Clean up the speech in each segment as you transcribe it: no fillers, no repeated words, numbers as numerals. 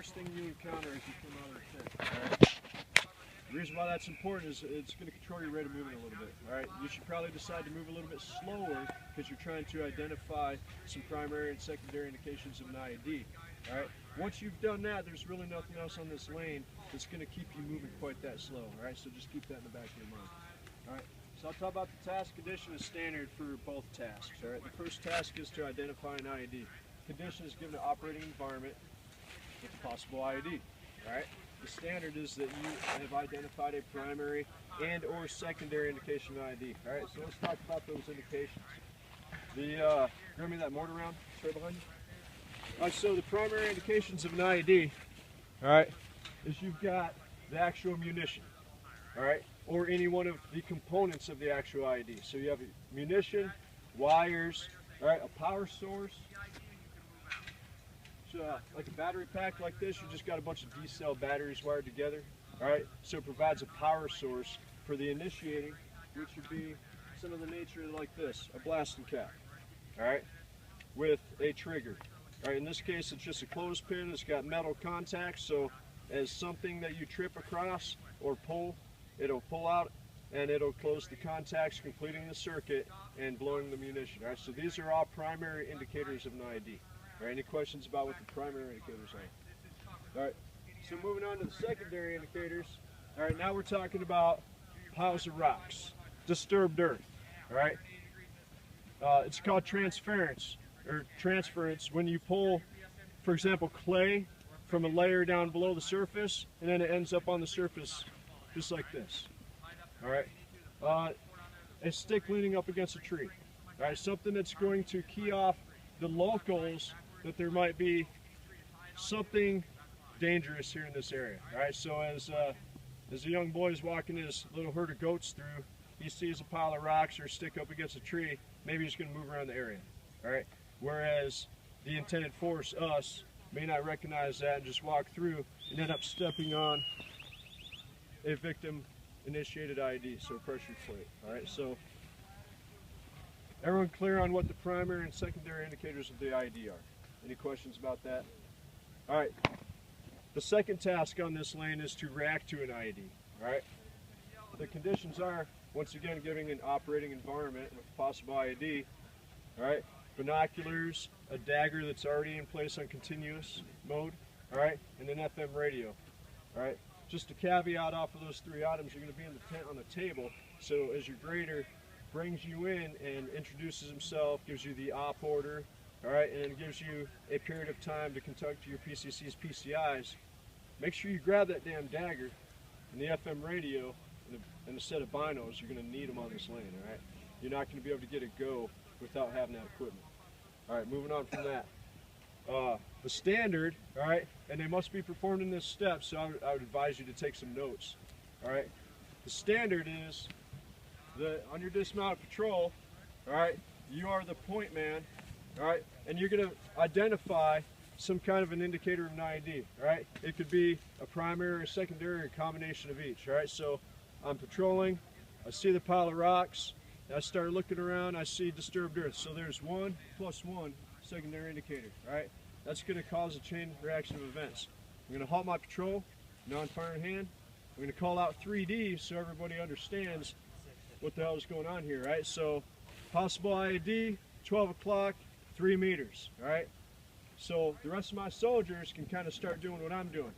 first thing you encounter as you come out of the tent. All right? The reason why that's important is it's going to control your rate of movement a little bit. All right? You should probably decide to move a little bit slower because you're trying to identify some primary and secondary indications of an IED. All right? Once you've done that, there's really nothing else on this lane that's going to keep you moving quite that slow. All right? So just keep that in the back of your mind. All right? So I'll talk about the task. Condition is standard for both tasks. All right? The first task is to identify an IED. Condition is given an operating environment with a possible IED. All right? The standard is that you have identified a primary and or secondary indication of IED. All right, so let's talk about those indications. Bring me that mortar round, right behind you. All right, so the primary indications of an IED, all right, is you've got the actual munition, all right, or any one of the components of the actual IED. So you have a munition, wires, all right, a power source. Like a battery pack like this, you just got a bunch of D-cell batteries wired together, all right? So it provides a power source for the initiating, which would be some of the nature like this, a blasting cap, all right, with a trigger. All right, in this case, it's just a clothespin. It's got metal contacts, so as something that you trip across or pull, it'll pull out and it'll close the contacts, completing the circuit and blowing the munition. All right, so these are all primary indicators of an IED. All right, any questions about what the primary indicators are? All right, so moving on to the secondary indicators. All right, now we're talking about piles of rocks, disturbed earth. All right, it's called transference or transference when you pull, for example, clay from a layer down below the surface, and then it ends up on the surface just like this. All right, a stick leaning up against a tree. All right, something that's going to key off the locals that there might be something dangerous here in this area. All right, so as a young boy is walking his little herd of goats through, he sees a pile of rocks or a stick up against a tree, maybe he's going to move around the area. All right, whereas the intended force, us, may not recognize that and just walk through and end up stepping on a victim-initiated IED, so pressure plate. All right, so everyone clear on what the primary and secondary indicators of the IED are? Any questions about that? All right. The second task on this lane is to react to an IED. All right. The conditions are, once again, giving an operating environment with a possible IED. All right. Binoculars, a dagger that's already in place on continuous mode. All right. And an FM radio. All right. Just a caveat off of those three items, you're going to be in the tent on the table. So as your grader brings you in and introduces himself, gives you the op order, all right, and gives you a period of time to conduct your PCC's PCIs, make sure you grab that damn dagger and the FM radio and a set of binos. You're going to need them on this lane, all right? You're not going to be able to get a go without having that equipment. All right, moving on from that. The standard, all right, and they must be performed in this step, so I would advise you to take some notes, all right? The standard is on your dismount patrol, all right, you are the point man, all right, and you're going to identify some kind of an indicator of an IED, all right? It could be a primary or secondary or a combination of each, all right? So I'm patrolling, I see the pile of rocks, I start looking around, I see disturbed earth. So there's 1 + 1 secondary indicator, all right? That's going to cause a chain reaction of events. I'm going to halt my patrol, non-fire in hand. I'm going to call out 3D so everybody understands what the hell is going on here, right? So possible IED, 12 o'clock, 3 meters, all right? So the rest of my soldiers can kind of start doing what I'm doing,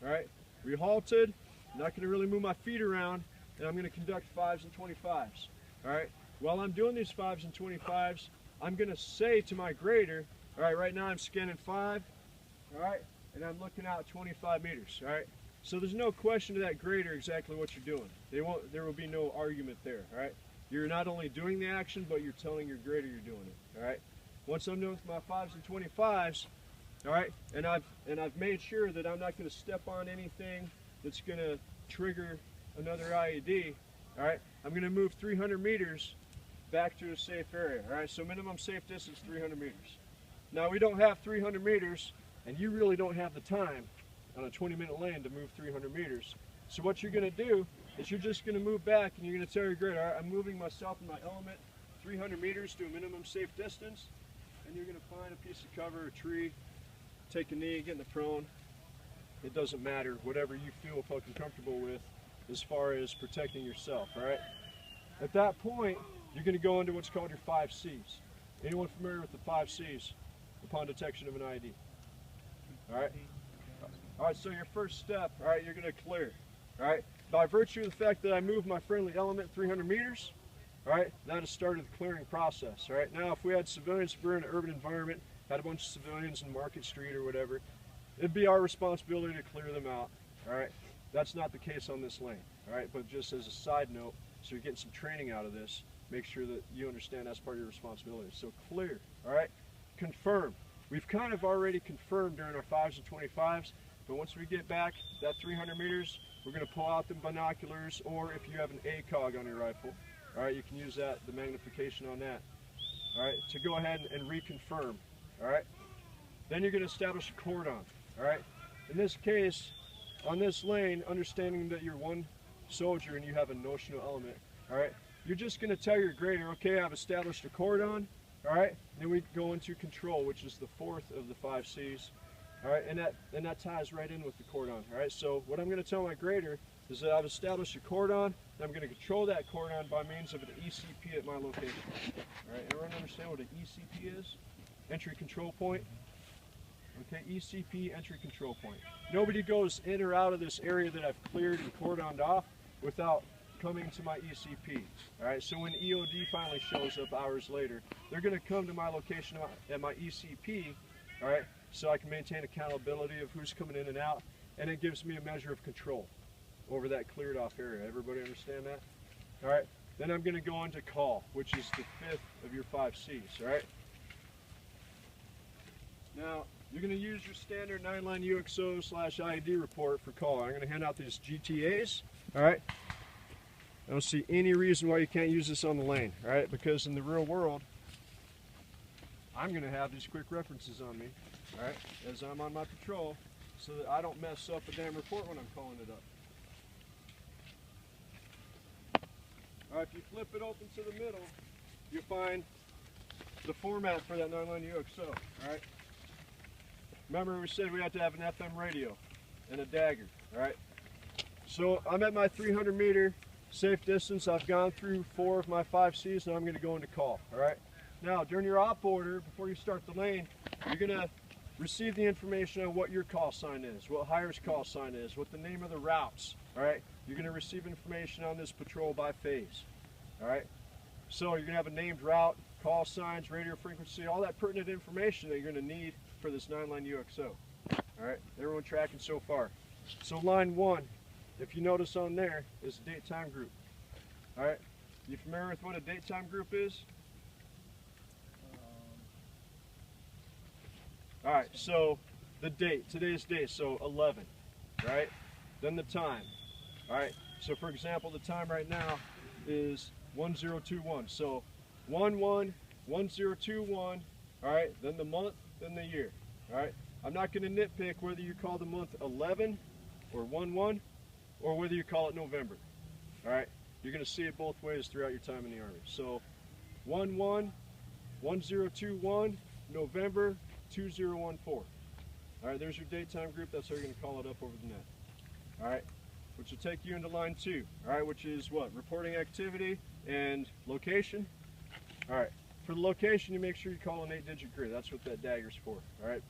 all right? We halted, I'm not going to really move my feet around, and I'm going to conduct 5s and 25s, all right? While I'm doing these 5s and 25s, I'm going to say to my grader, all right, right now I'm scanning 5, all right, and I'm looking out 25 meters, all right? So there's no question to that grader exactly what you're doing. There will be no argument there, all right? You're not only doing the action, but you're telling your grader you're doing it, all right? Once I'm done with my 5s and 25s, all right, and I've made sure that I'm not going to step on anything that's going to trigger another IED, all right, I'm going to move 300 meters back to a safe area, all right? So minimum safe distance, 300 meters. Now we don't have 300 meters, and you really don't have the time on a 20-minute lane to move 300 meters. So what you're going to do is you're just going to move back, and you're going to tell your grader, all right, I'm moving myself in my element 300 meters to a minimum safe distance, and you're going to find a piece of cover, a tree, take a knee, get in the prone, it doesn't matter. Whatever you feel fucking comfortable with as far as protecting yourself, all right? At that point, you're going to go into what's called your 5 C's. Anyone familiar with the 5 C's upon detection of an ID? All right? All right, so your first step, all right, you're going to clear, all right? By virtue of the fact that I moved my friendly element 300 meters, all right, that has started the clearing process, all right? Now, if we had civilians, if we were in an urban environment, had a bunch of civilians in Market Street or whatever, it'd be our responsibility to clear them out, all right? That's not the case on this lane, all right? But just as a side note, so you're getting some training out of this, make sure that you understand that's part of your responsibility. So clear, all right? Confirm. We've kind of already confirmed during our 5s and 25s, but once we get back that 300 meters, we're going to pull out the binoculars, or if you have an ACOG on your rifle, all right, you can use that, the magnification on that, all right, to go ahead and reconfirm, all right? Then you're going to establish a cordon, all right? In this case, on this lane, understanding that you're one soldier and you have a notional element, all right, you're just going to tell your grader, okay, I've established a cordon, all right, then we go into control, which is the 4th of the 5 C's, all right, and that ties right in with the cordon, all right? So what I'm going to tell my grader is that I've established a cordon, and I'm going to control that cordon by means of an ECP at my location, all right? Everyone understand what an ECP is? Entry control point. Okay, ECP, entry control point. Nobody goes in or out of this area that I've cleared and cordoned off without coming to my ECP. All right, so when EOD finally shows up hours later, they're going to come to my location at my ECP, all right, so I can maintain accountability of who's coming in and out, and it gives me a measure of control over that cleared off area. Everybody understand that? All right, then I'm going to go into call, which is the 5th of your 5 C's, all right? Now, you're going to use your standard 9-line UXO/IED report for call. I'm going to hand out these GTAs, all right? I don't see any reason why you can't use this on the lane, all right? Because in the real world, I'm going to have these quick references on me, all right, as I'm on my patrol, so that I don't mess up a damn report when I'm calling it up. All right, if you flip it open to the middle, you'll find the format for that 9-line UXO, all right? Remember we said we had to have an FM radio and a dagger, all right? So I'm at my 300 meter safe distance. I've gone through 4 of my 5 C's, and I'm going to go into call, all right? Now, during your op order, before you start the lane, you're going to receive the information on what your call sign is, what hire's call sign is, what the name of the routes, all right? You're going to receive information on this patrol by phase, all right? So you're going to have a named route, call signs, radio frequency, all that pertinent information that you're going to need for this 9-line UXO. All right, everyone tracking so far. So line 1, if you notice on there, is a date-time group. All right, you familiar with what a date-time group is? All right, so the date, today's date, so 11, right? Then the time, all right? So for example, the time right now is 1021. So 111021, all right? Then the month, then the year, all right? I'm not going to nitpick whether you call the month 11 or 11 or whether you call it November, all right? You're going to see it both ways throughout your time in the Army. So 111021, November 2014. All right, there's your daytime group. That's how you're going to call it up over the net. All right, which will take you into line 2. All right, which is what? Reporting activity and location. All right, for the location, you make sure you call an 8-digit grid. That's what that dagger's for. All right,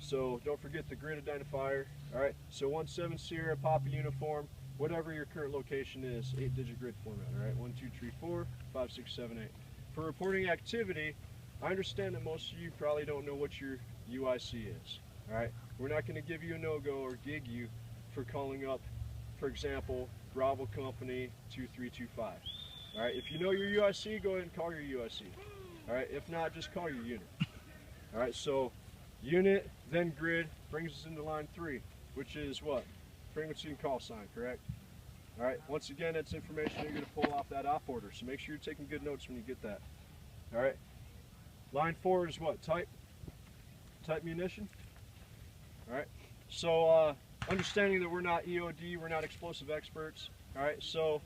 so don't forget the grid identifier. All right, so 17 Sierra, Papa uniform, whatever your current location is, 8-digit grid format. All right, 1, 2, 3, 4, 5, 6, 7, 8. For reporting activity, I understand that most of you probably don't know what your UIC is, all right? We're not going to give you a no-go or gig you for calling up, for example, Bravo Company 2325, all right? If you know your UIC, go ahead and call your UIC, all right? If not, just call your unit, all right? So unit, then grid, brings us into line 3, which is what? Frequency and call sign, correct? All right, once again, that's information you're going to pull off that op order, so make sure you're taking good notes when you get that, all right? Line 4 is what? Type munition. All right. So understanding that we're not EOD, we're not explosive experts. All right. So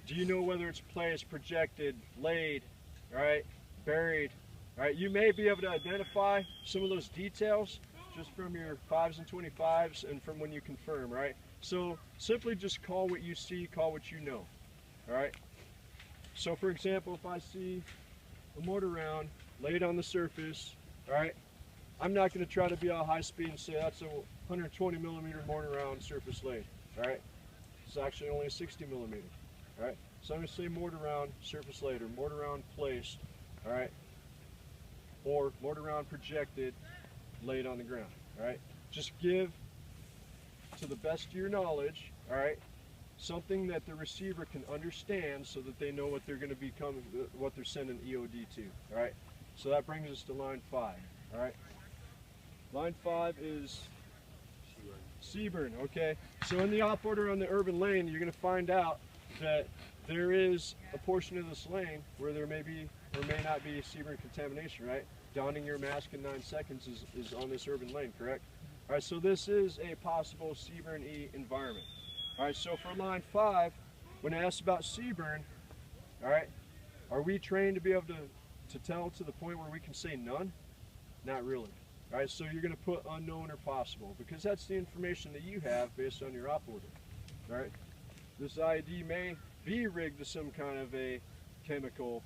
do you know whether it's placed, projected, laid, all right, buried? All right. You may be able to identify some of those details just from your 5s and 25s and from when you confirm, right? So simply just call what you see, call what you know, all right? So for example, if I see a mortar round laid on the surface, all right, I'm not going to try to be all high speed and say that's a 120 millimeter mortar round surface laid, all right? It's actually only a 60 millimeter, all right? So I'm going to say mortar round surface laid or mortar round placed, all right? Or mortar round projected laid on the ground, all right? Just give, to the best of your knowledge, all right, something that the receiver can understand so that they know what they're going to become, what they're sending EOD to, all right? So that brings us to line 5, all right? Line 5 is CBRN, okay? So in the op order on the urban lane, you're going to find out that there is a portion of this lane where there may be or may not be CBRN contamination, right? Donning your mask in 9 seconds is on this urban lane, correct? All right, so this is a possible CBRN-E environment. All right, so for line 5, when asked about CBRN, all right, are we trained to be able to tell to the point where we can say none? Not really. All right, so you're going to put unknown or possible because that's the information that you have based on your op order. All right, this ID may be rigged to some kind of a chemical,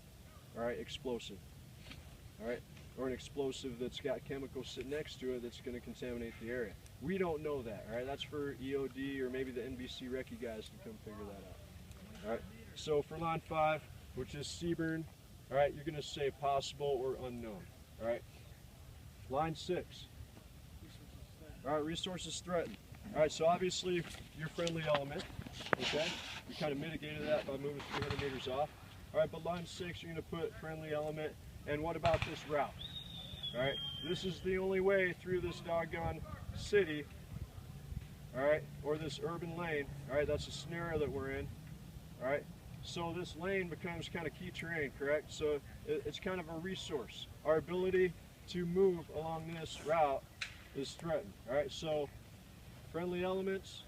all right, explosive, all right, or an explosive that's got chemicals sitting next to it that's going to contaminate the area. We don't know that, all right? That's for EOD or maybe the NBC Recce guys to come figure that out. All right, so for line 5, which is CBRN, all right, you're going to say possible or unknown, all right? Line 6, all right, resources threatened. All right, so obviously your friendly element, okay? You kind of mitigated that by moving 300 meters off. All right, but line 6, you're going to put friendly element. And what about this route? All right, this is the only way through this doggone city, all right, or this urban lane. All right, that's the scenario that we're in. All right, so this lane becomes kind of key terrain, correct? So it's kind of a resource. Our ability to move along this route is threatened. All right, so friendly elements,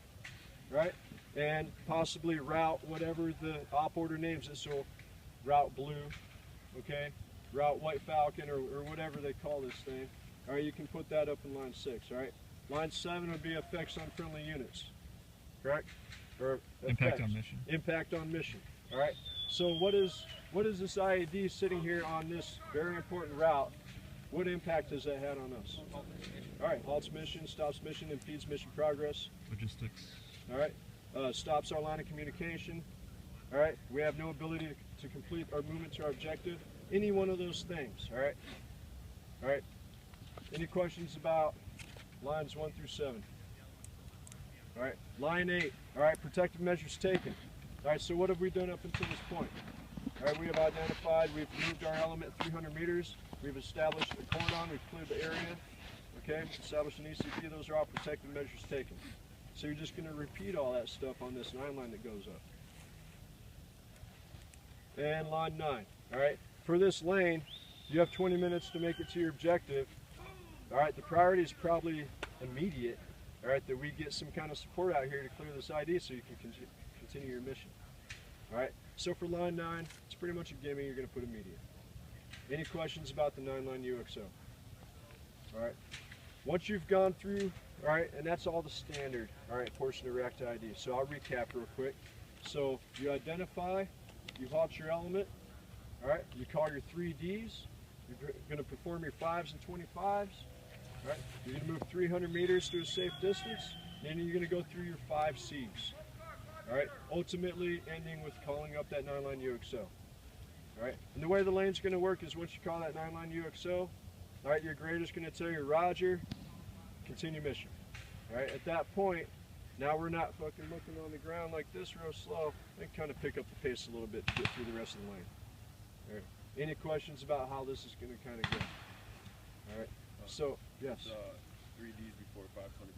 right, and possibly route whatever the op order names it. So route blue, okay, route white falcon or whatever they call this thing. All right, you can put that up in line 6. All right, line 7 would be effects on friendly units, correct? Or impact on mission. Impact on mission. All right. So what is this IED sitting here on this very important route? What impact has that had on us? All right, halts mission, stops mission, impedes mission progress. Logistics. All right, stops our line of communication. All right, we have no ability to complete our movement to our objective. Any one of those things. All right. All right. Any questions about lines 1 through 7? All right, line 8. All right, protective measures taken. All right, so what have we done up until this point? All right, we have identified, we've moved our element 300 meters. We've established a cordon, we've cleared the area, okay, established an ECP, those are all protective measures taken. So you're just going to repeat all that stuff on this 9 line that goes up. And line 9, all right, for this lane, you have 20 minutes to make it to your objective. All right, the priority is probably immediate, all right, that we get some kind of support out here to clear this ID so you can continue your mission. All right, so for line 9, it's pretty much a gimme, you're going to put immediate. Any questions about the 9-line UXO? All right, once you've gone through, all right, and that's all the standard, all right, portion of React ID. So I'll recap real quick. So you identify, you halt your element, all right, you call your 3Ds, you're going to perform your 5s and 25s, all right, you're going to move 300 meters to a safe distance, and then you're going to go through your 5 Cs, all right, ultimately ending with calling up that 9-line UXO. All right, and the way the lane's going to work is once you call that 9-line UXO, all right, your grader's going to tell you, Roger, continue mission. All right, at that point, now we're not fucking looking on the ground like this real slow, and kind of pick up the pace a little bit to get through the rest of the lane. All right, any questions about how this is going to kind of go? All right, so, yes. 3Ds before 525.